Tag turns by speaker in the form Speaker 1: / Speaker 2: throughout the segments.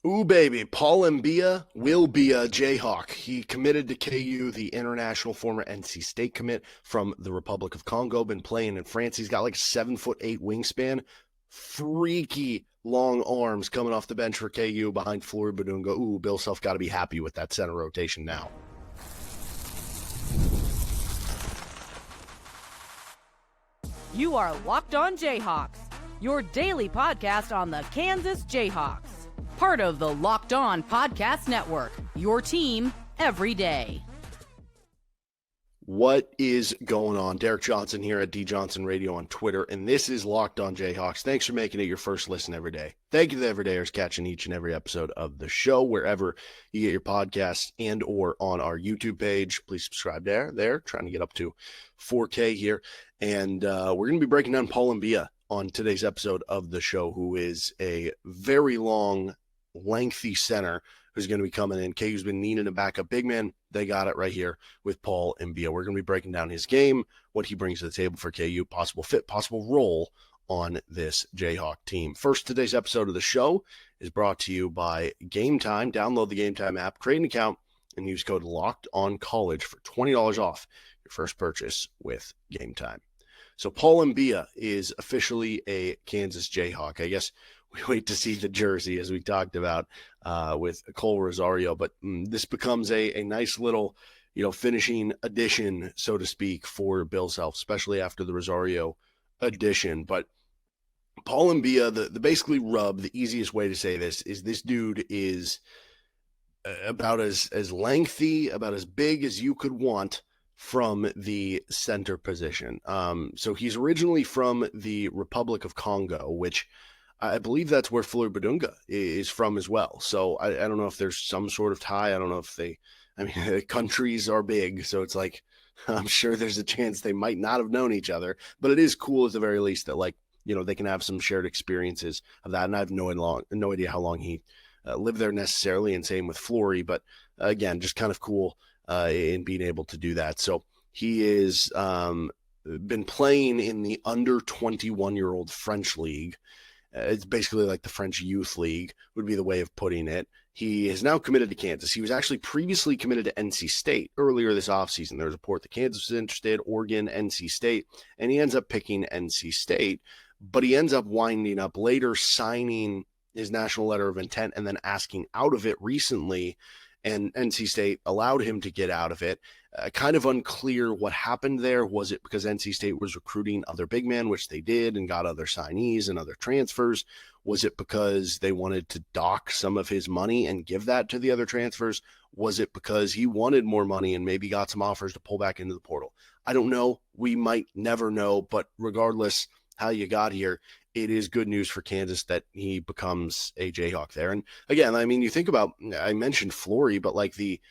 Speaker 1: Ooh, baby. Paul Mbiya will be a Jayhawk. He committed to KU, the international former NC State commit from the Republic of Congo. Been playing in France. He's got like 7'8" wingspan. Freaky long arms coming off the bench for KU behind Flory Bidunga. Ooh, Bill Self got to be happy with that center rotation now.
Speaker 2: You are Locked On Jayhawks, your daily podcast on the Kansas Jayhawks. Part of the Locked On Podcast Network, your team every day.
Speaker 1: What is going on? Derek Johnson here at D Johnson Radio on Twitter, and this is Locked On Jayhawks. Thanks for making it your first listen every day. Thank you to the everydayers catching each and every episode of the show, wherever you get your podcasts and or on our YouTube page. Please subscribe there. Trying to get up to 4K here. And we're going to be breaking down Paul Mbiya on today's episode of the show, who is a very long, lengthy center who's going to be coming in. KU's been needing a backup big man. They got it right here with Paul Mbiya. We're going to be breaking down his game, what he brings to the table for KU, possible fit, possible role on this Jayhawk team. First, today's episode of the show is brought to you by Game Time. Download the Game Time app, create an account, and use code LOCKEDONCollege for $20 off your first purchase with Game Time. So Paul Mbiya is officially a Kansas Jayhawk. I guess we wait to see the jersey, as we talked about with Cole Rosario, but this becomes a nice little, finishing addition, so to speak, for Bill Self, especially after the Rosario addition. But Paul Mbiya, the basically rub, the easiest way to say this is this dude is about as lengthy, about as big as you could want from the center position. So he's originally from the Republic of Congo, which I believe that's where Flory Bidunga is from as well. So I don't know if there's some sort of tie. I don't know if the countries are big. So it's like, I'm sure there's a chance they might not have known each other, but it is cool at the very least that they can have some shared experiences of that. And I have no idea how long he lived there necessarily, and same with Flory, but again, just kind of cool in being able to do that. So he is been playing in the under 21-year-old French league. It's basically like the French youth league would be the way of putting it. He is now committed to Kansas. He was actually previously committed to NC State earlier this offseason. There was a report that Kansas was interested, Oregon, NC State, and he ends up picking NC State, but he ends up winding up later signing his national letter of intent and then asking out of it recently, and NC State allowed him to get out of it. Kind of unclear what happened there. Was it because NC State was recruiting other big men, which they did, and got other signees and other transfers? Was it because they wanted to dock some of his money and give that to the other transfers? Was it because he wanted more money and maybe got some offers to pull back into the portal? I don't know. We might never know, but regardless how you got here, it is good news for Kansas that he becomes a Jayhawk there. And again, you think about, I mentioned Flory, but like the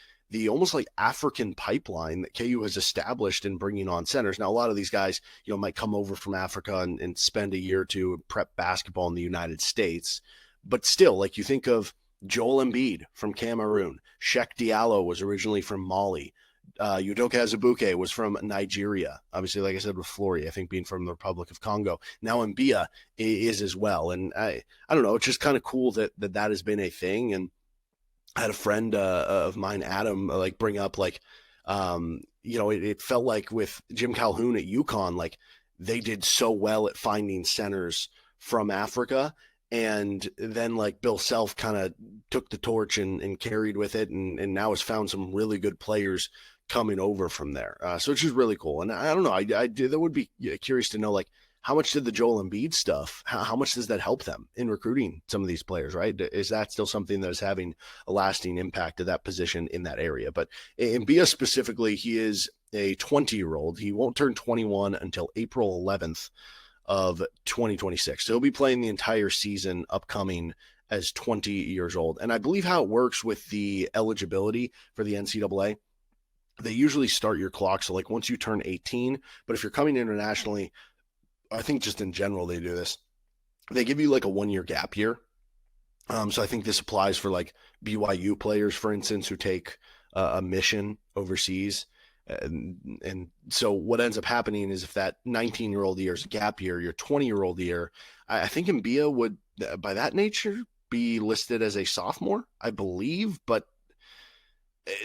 Speaker 1: almost like African pipeline that KU has established in bringing on centers. Now, a lot of these guys, might come over from Africa and spend a year or two prep basketball in the United States. But still, like you think of Joel Embiid from Cameroon. Sheik Diallo was originally from Mali. Udoka Azubuike was from Nigeria. Obviously, like I said, with Flory, I think being from the Republic of Congo. Now Mbiya is as well. And I don't know, it's just kind of cool that has been a thing. And I had a friend of mine, Adam, bring up it felt like with Jim Calhoun at UConn, they did so well at finding centers from Africa. And then Bill Self kind of took the torch and carried with it, and now has found some really good players coming over from there. So it's just really cool. And I don't know, I that would be curious to know, how much did the Joel Embiid stuff, how much does that help them in recruiting some of these players, right? Is that still something that is having a lasting impact to that position in that area? But in Mbiya specifically, he is a 20-year-old. He won't turn 21 until April 11th of 2026. So he'll be playing the entire season upcoming as 20 years old. And I believe how it works with the eligibility for the NCAA, they usually start your clock. So once you turn 18, but if you're coming internationally, I think just in general, they do this. They give you a 1-year gap year. So I think this applies for BYU players, for instance, who take a mission overseas. And so what ends up happening is if that 19-year-old year is a gap year, your 20-year-old year, I think Mbiya would, by that nature, be listed as a sophomore, I believe, but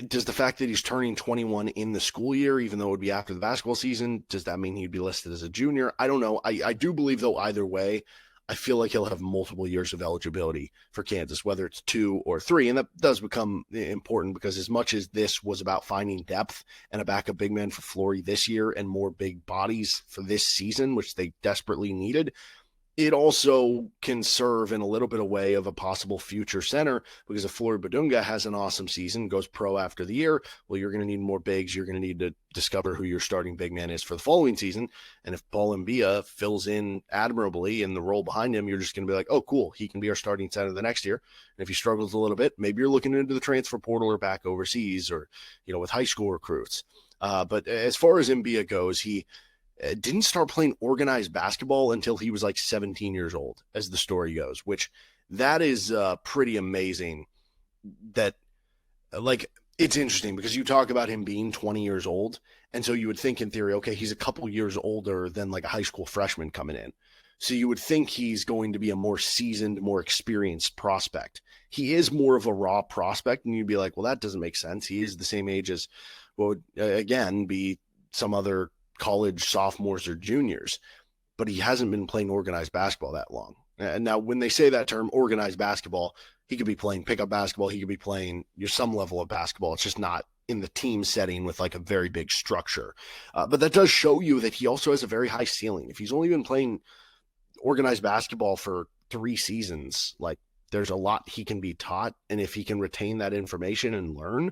Speaker 1: does the fact that he's turning 21 in the school year, even though it would be after the basketball season, does that mean he'd be listed as a junior? I don't know. I do believe, though, either way, I feel like he'll have multiple years of eligibility for Kansas, whether it's 2 or 3. And that does become important because as much as this was about finding depth and a backup big man for Flory this year and more big bodies for this season, which they desperately needed, it also can serve in a little bit of way of a possible future center because if Flory Bidunga has an awesome season, goes pro after the year, well, you're going to need more bigs. You're going to need to discover who your starting big man is for the following season. And if Paul Mbiya fills in admirably in the role behind him, you're just going to be like, oh, cool, he can be our starting center the next year. And if he struggles a little bit, maybe you're looking into the transfer portal or back overseas or, with high school recruits. But as far as Mbiya goes, he didn't start playing organized basketball until he was like 17 years old, as the story goes, which that is pretty amazing. That, like, it's interesting because you talk about him being 20 years old. And so you would think in theory, okay, he's a couple years older than like a high school freshman coming in. So you would think he's going to be a more seasoned, more experienced prospect. He is more of a raw prospect. And you'd be like, well, that doesn't make sense. He is the same age as what would, again, be some other college sophomores or juniors, but he hasn't been playing organized basketball that long. And now when they say that term organized basketball, he could be playing pickup basketball. He could be playing some level of basketball. It's just not in the team setting with like a very big structure. But that does show you that he also has a very high ceiling. If he's only been playing organized basketball for 3 seasons, like there's a lot he can be taught. And if he can retain that information and learn,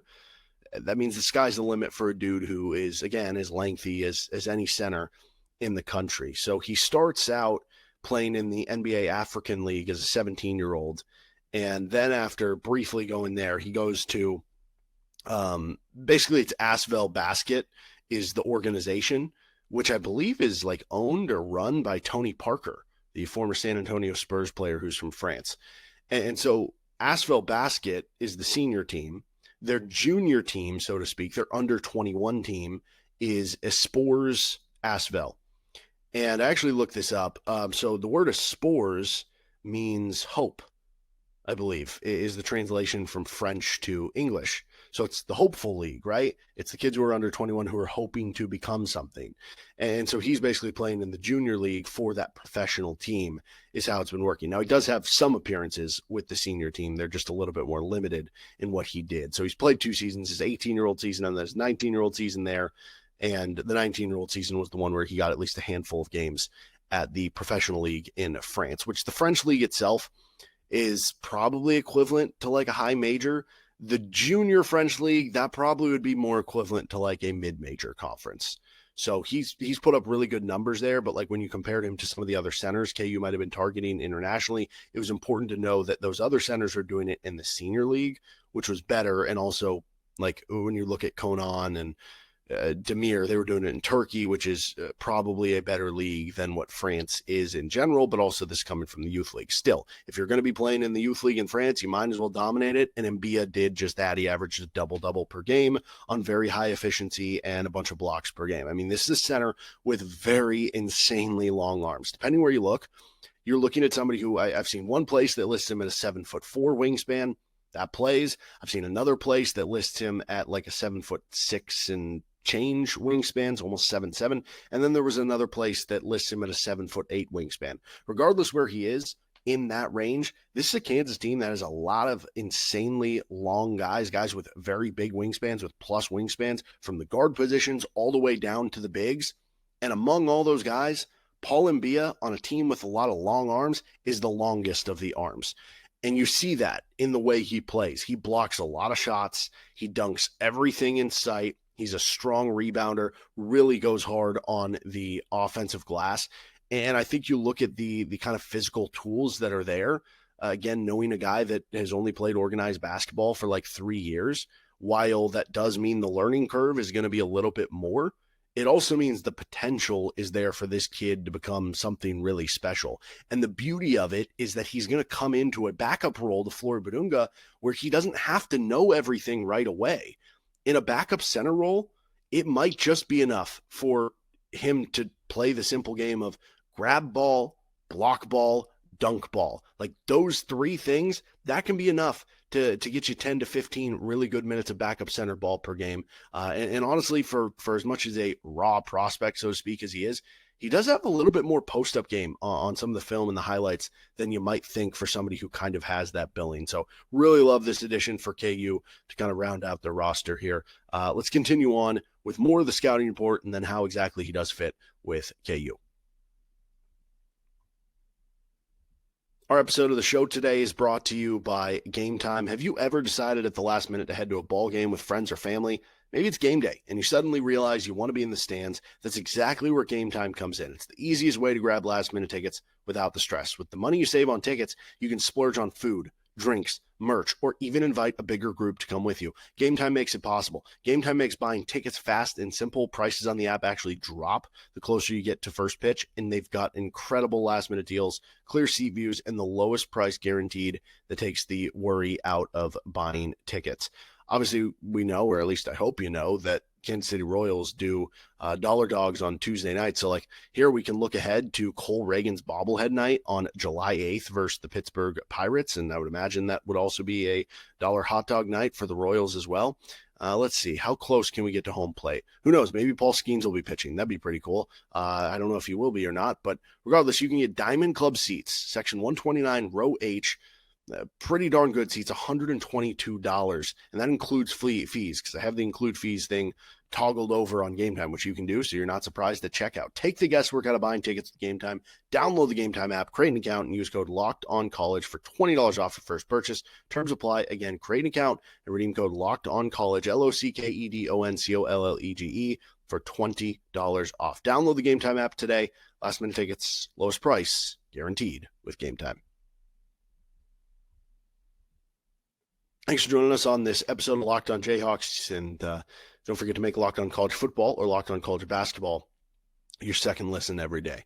Speaker 1: that means the sky's the limit for a dude who is, again, as lengthy as any center in the country. So he starts out playing in the NBA African League as a 17-year-old. And then after briefly going there, he goes to basically it's Asvel Basket is the organization, which I believe is like owned or run by Tony Parker, the former San Antonio Spurs player who's from France. And so Asvel Basket is the senior team. Their junior team, so to speak, their under 21 team is Espors Asvel. And I actually looked this up. So the word Espors means hope, I believe, is the translation from French to English. So it's the hopeful league, right? It's the kids who are under 21 who are hoping to become something. And so he's basically playing in the junior league for that professional team is how it's been working. Now, he does have some appearances with the senior team. They're just a little bit more limited in what he did. So he's played 2 seasons, his 18-year-old season and then his 19-year-old season there. And the 19-year-old season was the one where he got at least a handful of games at the professional league in France, which the French league itself is probably equivalent to like a high major. The junior French league, that probably would be more equivalent to like a mid-major conference. So he's put up really good numbers there, but like when you compared him to some of the other centers KU might have been targeting internationally, it was important to know that those other centers are doing it in the senior league, which was better. And also like when you look at Conan and Demir, they were doing it in Turkey, which is probably a better league than what France is in general, but also this coming from the youth league. Still, if you're going to be playing in the youth league in France, you might as well dominate it. And Mbiya did just that. He averaged a double-double per game on very high efficiency and a bunch of blocks per game. I mean, this is a center with very insanely long arms. Depending where you look, you're looking at somebody who I've seen one place that lists him at a 7'4" wingspan. That plays. I've seen another place that lists him at like a 7'6" and change wingspans, almost 7'7", and then there was another place that lists him at a 7'8" wingspan. Regardless where he is in that range, this is a Kansas team that has a lot of insanely long guys with very big wingspans, with plus wingspans from the guard positions all the way down to the bigs. And among all those guys, Paul Mbiya on a team with a lot of long arms is the longest of the arms. And you see that in the way he plays. He blocks a lot of shots. He dunks everything in sight. He's a strong rebounder, really goes hard on the offensive glass. And I think you look at the kind of physical tools that are there. Again, knowing a guy that has only played organized basketball for like 3 years, while that does mean the learning curve is going to be a little bit more, it also means the potential is there for this kid to become something really special. And the beauty of it is that he's going to come into a backup role to Flory Bidunga where he doesn't have to know everything right away. In a backup center role, it might just be enough for him to play the simple game of grab ball, dunk ball. Like those three things, that can be enough to get you 10 to 15 really good minutes of backup center ball per game. And honestly, for as much as a raw prospect, so to speak, as he does have a little bit more post-up game on some of the film and the highlights than you might think for somebody who kind of has that billing. So really love this addition for KU to kind of round out their roster here. Let's continue on with more of the scouting report and then how exactly he does fit with KU. Our episode of the show today is brought to you by Game Time. Have you ever decided at the last minute to head to a ball game with friends or family? Maybe it's game day, and you suddenly realize you want to be in the stands. That's exactly where Game Time comes in. It's the easiest way to grab last-minute tickets without the stress. With the money you save on tickets, you can splurge on food, drinks, merch, or even invite a bigger group to come with you. Game Time makes it possible. Game Time makes buying tickets fast and simple. Prices on the app actually drop the closer you get to first pitch, and they've got incredible last-minute deals, clear seat views, and the lowest price guaranteed that takes the worry out of buying tickets. Obviously, we know, or at least I hope you know, that Kansas City Royals do dollar dogs on Tuesday night. So like here we can look ahead to Cole Reagan's bobblehead night on July 8th versus the Pittsburgh Pirates. And I would imagine that would also be a dollar hot dog night for the Royals as well. Let's see. How close can we get to home plate? Who knows? Maybe Paul Skeens will be pitching. That'd be pretty cool. I don't know if he will be or not. But regardless, you can get Diamond Club seats, section 129, row H. Pretty darn good seats, $122, and that includes fees because I have the include fees thing toggled over on Game Time, which you can do so you're not surprised at checkout. Take the guesswork out of buying tickets at Game Time. Download the Game Time app, create an account, and use code LOCKEDONCollege for $20 off your first purchase. Terms apply. Again, create an account and redeem code LOCKEDONCollege, LOCKEDONCOLLEGE, for $20 off. Download the Game Time app today. Last minute tickets, lowest price, guaranteed with Game Time. Thanks for joining us on this episode of Locked On Jayhawks, and don't forget to make Locked On College Football or Locked On College Basketball your second listen every day.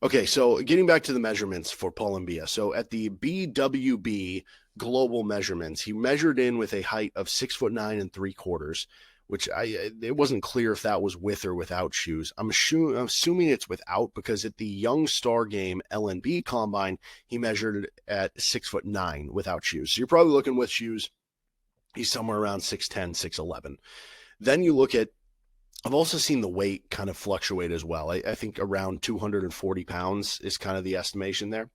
Speaker 1: Okay, so getting back to the measurements for Paul Mbiya. So at the BWB global measurements, he measured in with a height of 6'9" 3/4, which it wasn't clear if that was with or without shoes. I'm assuming it's without because at the Young Star Game LNB Combine, he measured at 6'9" without shoes. So you're probably looking with shoes. He's somewhere around 6'10", 6'11". Then you look at, I've also seen the weight kind of fluctuate as well. I think around 240 pounds is kind of the estimation there.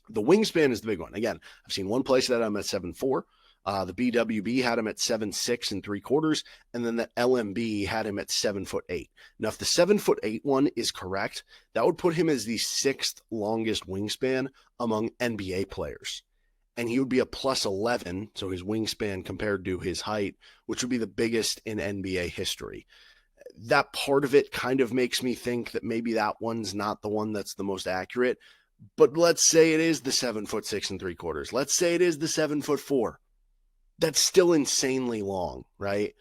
Speaker 1: The wingspan is the big one. Again, I've seen one place that I'm at 7'4". The BWB had him at 7'6" 3/4, and then the LMB had him at 7'8". Now, if the 7'8" one is correct, that would put him as the 6th longest wingspan among NBA players. And he would be a plus 11, so his wingspan compared to his height, which would be the biggest in NBA history. That part of it kind of makes me think that maybe that one's not the one that's the most accurate. But let's say it is the 7'6" 3/4. Let's say it is the 7'4". That's still insanely long, right?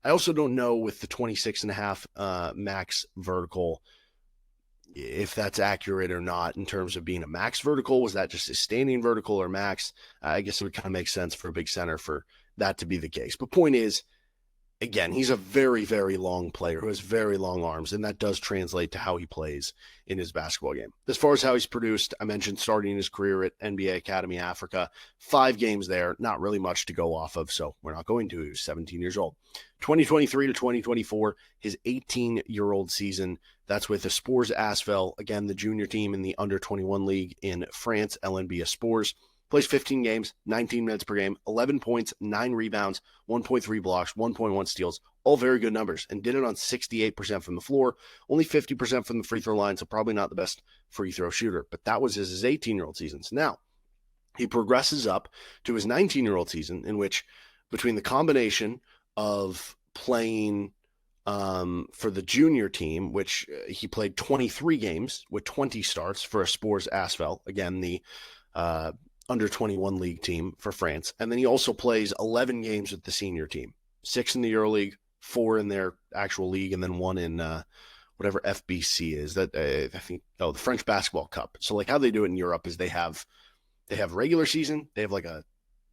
Speaker 1: I also don't know with the 26.5 max vertical if that's accurate or not in terms of being a max vertical. Was that just a standing vertical or max? I guess it would kind of make sense for a big center for that to be the case. But point is, again, he's a very, very long player who has very long arms, and that does translate to how he plays in his basketball game. As far as how he's produced, I mentioned starting his career at NBA Academy Africa. 5 games there, not really much to go off of, so we're not going to. He was 17 years old. 2023 to 2024, his 18-year-old season. That's with the Spurs Asvel, again, the junior team in the under-21 league in France, LNB Spurs. Plays 15 games, 19 minutes per game, 11 points, 9 rebounds, 1.3 blocks, 1.1 steals, all very good numbers, and did it on 68% from the floor, only 50% from the free throw line, so probably not the best free throw shooter, but that was his 18-year-old seasons. Now, he progresses up to his 19-year-old season, in which between the combination of playing for the junior team, which he played 23 games with 20 starts for a Spurs Asvel, again, the under 21 league team for France. And then he also plays 11 games with the senior team, 6 in the EuroLeague, 4 in their actual league, and then 1 in whatever FBC is that I think, the French Basketball Cup. So like how they do it in Europe is they have regular season, they have like a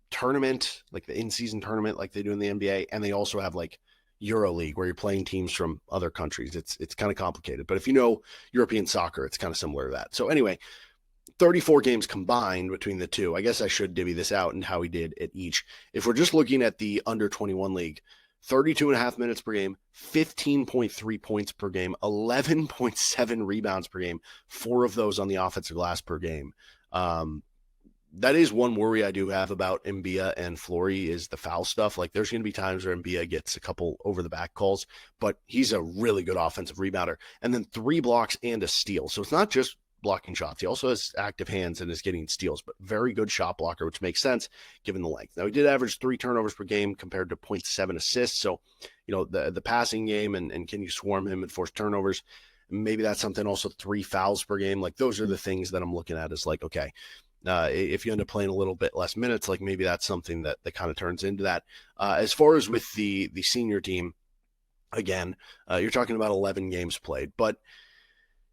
Speaker 1: tournament, like the in-season tournament, like they do in the NBA. And they also have like EuroLeague where you're playing teams from other countries. It's kind of complicated, but if you know European soccer, it's kind of similar to that. So anyway, 34 games combined between the two. I guess I should divvy this out and how he did at each. If we're just looking at the under 21 league, 32 and a half minutes per game, 15.3 points per game, 11.7 rebounds per game, 4 of those on the offensive glass per game. That is one worry I do have about Mbiya and Flory is the foul stuff. Like there's going to be times where Mbiya gets a couple over the back calls, but he's a really good offensive rebounder. And then 3 blocks and a steal. So it's not just blocking shots. He also has active hands and is getting steals, but very good shot blocker, which makes sense given the length. Now he did average 3 turnovers per game compared to 0.7 assists. So, the passing game and can you swarm him and force turnovers? Maybe that's something. Also 3 fouls per game. Like those are the things that I'm looking at is like, okay, if you end up playing a little bit less minutes, like maybe that's something that kind of turns into that. As far as with the senior team, again, you're talking about 11 games played, but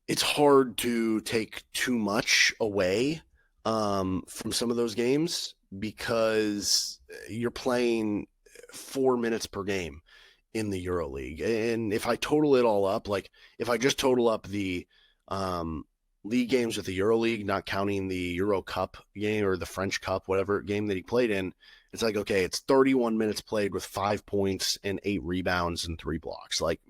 Speaker 1: it's hard to take too much away from some of those games because you're playing 4 minutes per game in the EuroLeague. And if I total it all up, like if I just total up the league games with the EuroLeague, not counting the Euro Cup game or the French Cup, whatever game that he played in, it's like, okay, it's 31 minutes played with 5 points and 8 rebounds and 3 blocks. Like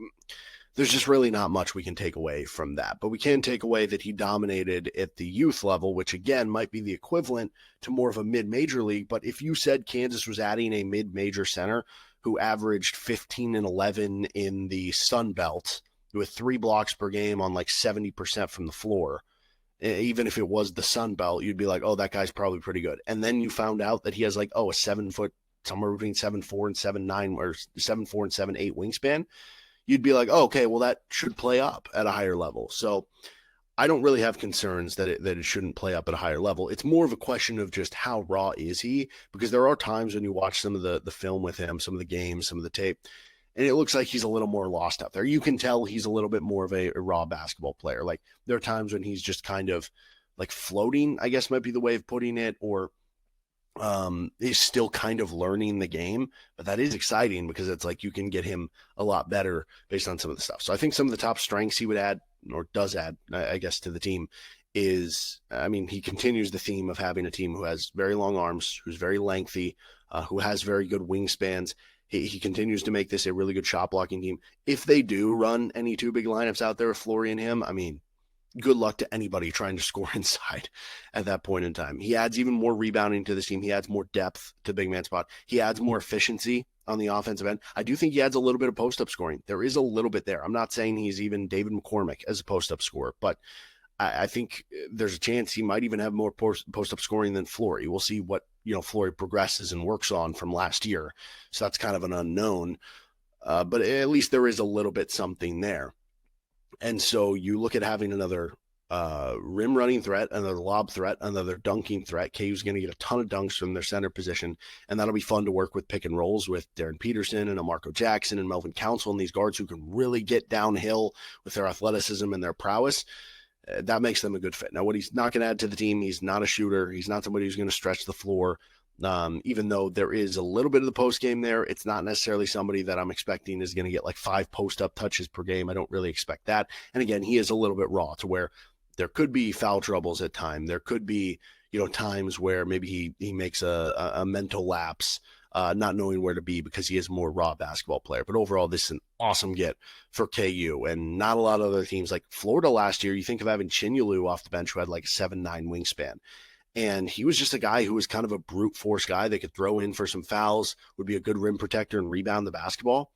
Speaker 1: there's just really not much we can take away from that. But we can take away that he dominated at the youth level, which again might be the equivalent to more of a mid-major league. But if you said Kansas was adding a mid-major center who averaged 15 and 11 in the Sun Belt with 3 blocks per game on like 70% from the floor, even if it was the Sun Belt, you'd be like, oh, that guy's probably pretty good. And then you found out that he has like, a 7 foot, somewhere between 7'4" and 7'9" or 7'4" and 7'8" wingspan. You'd be like, oh, okay, well, that should play up at a higher level. So I don't really have concerns that it shouldn't play up at a higher level. It's more of a question of just how raw is he? Because there are times when you watch some of the film with him, some of the games, some of the tape, and it looks like he's a little more lost out there. You can tell he's a little bit more of a raw basketball player. Like there are times when he's just kind of like floating, I guess might be the way of putting it, or he's still kind of learning the game, but that is exciting because it's like you can get him a lot better based on some of the stuff. So I think some of the top strengths he would add or does add, I guess, to the team is, I mean, he continues the theme of having a team who has very long arms, who's very lengthy, who has very good wingspans. He continues to make this a really good shot blocking team. If they do run any 2 big lineups out there with Flory and him, I mean, good luck to anybody trying to score inside at that point in time. He adds even more rebounding to this team. He adds more depth to big man spot. He adds more efficiency on the offensive end. I do think he adds a little bit of post-up scoring. There is a little bit there. I'm not saying he's even David McCormick as a post-up scorer, but I think there's a chance he might even have more post-up scoring than Flory. We'll see what Flory progresses and works on from last year. So that's kind of an unknown, but at least there is a little bit something there. And so you look at having another rim running threat, another lob threat, another dunking threat. KU's going to get a ton of dunks from their center position, and that'll be fun to work with pick and rolls with Darren Peterson and Marco Jackson and Melvin Council and these guards who can really get downhill with their athleticism and their prowess. That makes them a good fit. Now, what he's not going to add to the team, he's not a shooter. He's not somebody who's going to stretch the floor. Even though there is a little bit of the post game there, it's not necessarily somebody that I'm expecting is going to get like 5 post-up touches per game. I don't really expect that. And again, he is a little bit raw to where there could be foul troubles at time. There could be, times where maybe he makes a mental lapse, not knowing where to be because he is a more raw basketball player. But overall, this is an awesome get for KU and not a lot of other teams. Like Florida last year, you think of having Chinyelu off the bench who had like a 7'9" wingspan. And he was just a guy who was kind of a brute force guy that could throw in for some fouls, would be a good rim protector and rebound the basketball.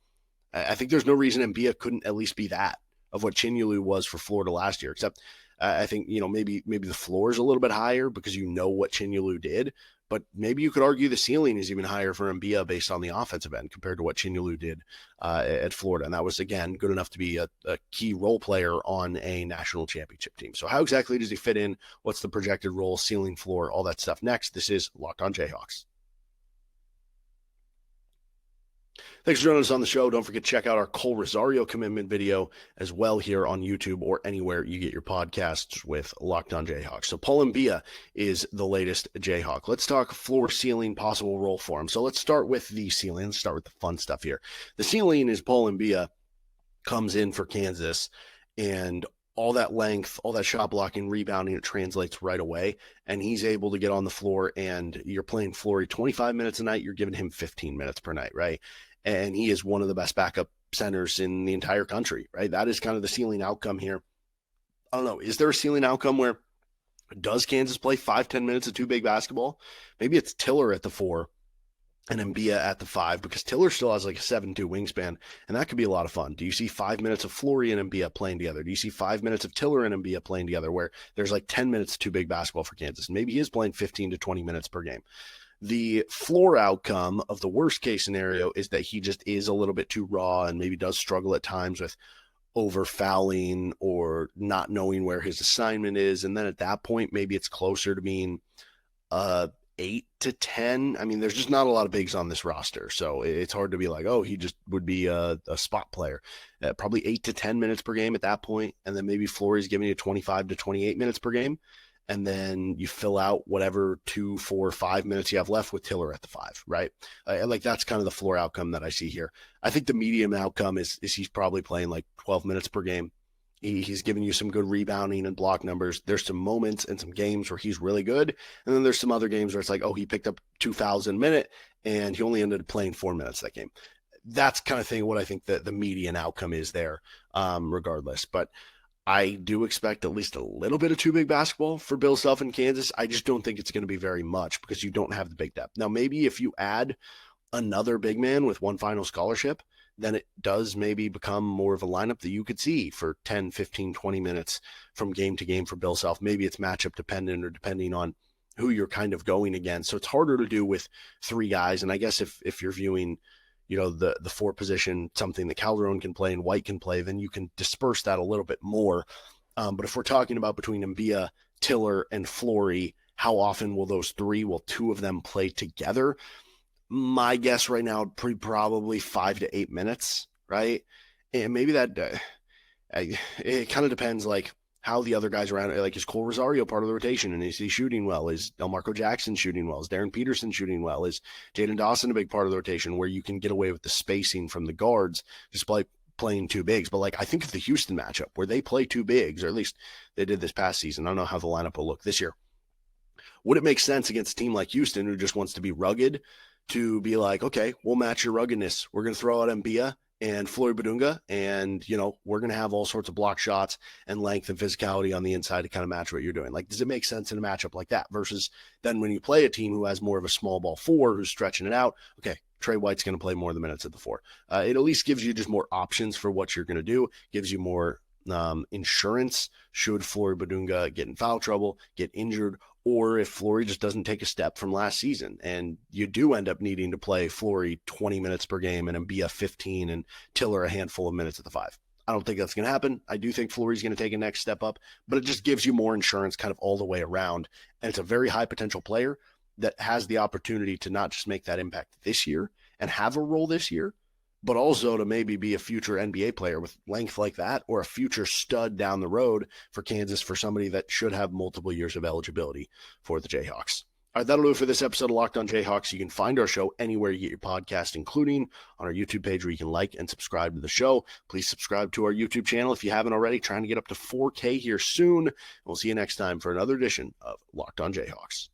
Speaker 1: I think there's no reason Mbiya couldn't at least be that of what Chinyelu was for Florida last year, except I think, maybe the floor is a little bit higher because what Chinyelu did, but maybe you could argue the ceiling is even higher for Mbiya based on the offensive end compared to what Chinyelu did at Florida. And that was, again, good enough to be a key role player on a national championship team. So how exactly does he fit in? What's the projected role, ceiling, floor, all that stuff next? This is Locked On Jayhawks. Thanks for joining us on the show. Don't forget to check out our Cole Rosario commitment video as well here on YouTube or anywhere you get your podcasts with Locked On Jayhawks. So Paul Mbiya is the latest Jayhawk. Let's talk floor, ceiling, possible role for him. So let's start with the ceiling. Let's start with the fun stuff here. The ceiling is Paul Mbiya comes in for Kansas and all that length, all that shot blocking, rebounding, it translates right away. And he's able to get on the floor, and you're playing Flory 25 minutes a night. You're giving him 15 minutes per night, right? And he is one of the best backup centers in the entire country, right? That is kind of the ceiling outcome here. I don't know. Is there a ceiling outcome where does Kansas play 5-10 minutes of two big basketball? Maybe it's Tiller at the 4 and Mbiya at the 5, because Tiller still has like a 7'2" wingspan, and that could be a lot of fun. Do you see 5 minutes of Flory and Mbiya playing together? Do you see 5 minutes of Tiller and Mbiya playing together, where there's like 10 minutes of two big basketball for Kansas? Maybe he is playing 15 to 20 minutes per game. The floor outcome of the worst case scenario is that he just is a little bit too raw and maybe does struggle at times with over fouling or not knowing where his assignment is. And then at that point, maybe it's closer to being 8 to 10. I mean, there's just not a lot of bigs on this roster, so it's hard to be like, oh, he just would be a spot player. Probably 8 to 10 minutes per game at that point, and then maybe Flory's giving you 25 to 28 minutes per game, and then you fill out whatever 2, 4, 5 minutes you have left with Tiller at the 5, right? Like that's kind of the floor outcome that I see here. I think the medium outcome is he's probably playing like 12 minutes per game. He's giving you some good rebounding and block numbers. There's some moments and some games where he's really good. And then there's some other games where it's like, oh, he picked up 2,000 a minute and he only ended up playing 4 minutes that game. That's kind of thing what I think the median outcome is there, regardless. But I do expect at least a little bit of two big basketball for Bill Self in Kansas. I just don't think it's going to be very much because you don't have the big depth. Now, maybe if you add another big man with one final scholarship, then it does maybe become more of a lineup that you could see for 10, 15, 20 minutes from game to game for Bill Self. Maybe it's matchup dependent or depending on who you're kind of going against. So it's harder to do with 3 guys. And I guess if you're viewing, the 4 position, something that Calderon can play and White can play, then you can disperse that a little bit more. But if we're talking about between Mbiya, Tiller, and Flory, how often will those 3, will 2 of them play together? My guess right now, probably 5 to 8 minutes, right? And maybe that it kind of depends, like how the other guys around, like is Cole Rosario part of the rotation, and is he shooting well? Is Elmarco Jackson shooting well? Is Darren Peterson shooting well? Is Jaden Dawson a big part of the rotation where you can get away with the spacing from the guards despite playing 2 bigs? But like I think of the Houston matchup where they play 2 bigs, or at least they did this past season. I don't know how the lineup will look this year. Would it make sense against a team like Houston who just wants to be rugged to be like, okay, we'll match your ruggedness. We're going to throw out Mbiya and Flory Bidunga, and, we're going to have all sorts of block shots and length and physicality on the inside to kind of match what you're doing. Like, does it make sense in a matchup like that? Versus then when you play a team who has more of a small ball 4 who's stretching it out, okay, Trey White's going to play more of the minutes at the 4. It at least gives you just more options for what you're going to do, gives you more insurance should Flory Bidunga get in foul trouble, get injured, or if Flory just doesn't take a step from last season and you do end up needing to play Flory 20 minutes per game and Mbiya 15 and Tiller a handful of minutes at the 5. I don't think that's going to happen. I do think Flory's going to take a next step up, but it just gives you more insurance kind of all the way around. And it's a very high potential player that has the opportunity to not just make that impact this year and have a role this year, but also to maybe be a future NBA player with length like that, or a future stud down the road for Kansas, for somebody that should have multiple years of eligibility for the Jayhawks. All right, that'll do it for this episode of Locked on Jayhawks. You can find our show anywhere you get your podcast, including on our YouTube page where you can like and subscribe to the show. Please subscribe to our YouTube channel if you haven't already. Trying to get up to 4K here soon. We'll see you next time for another edition of Locked on Jayhawks.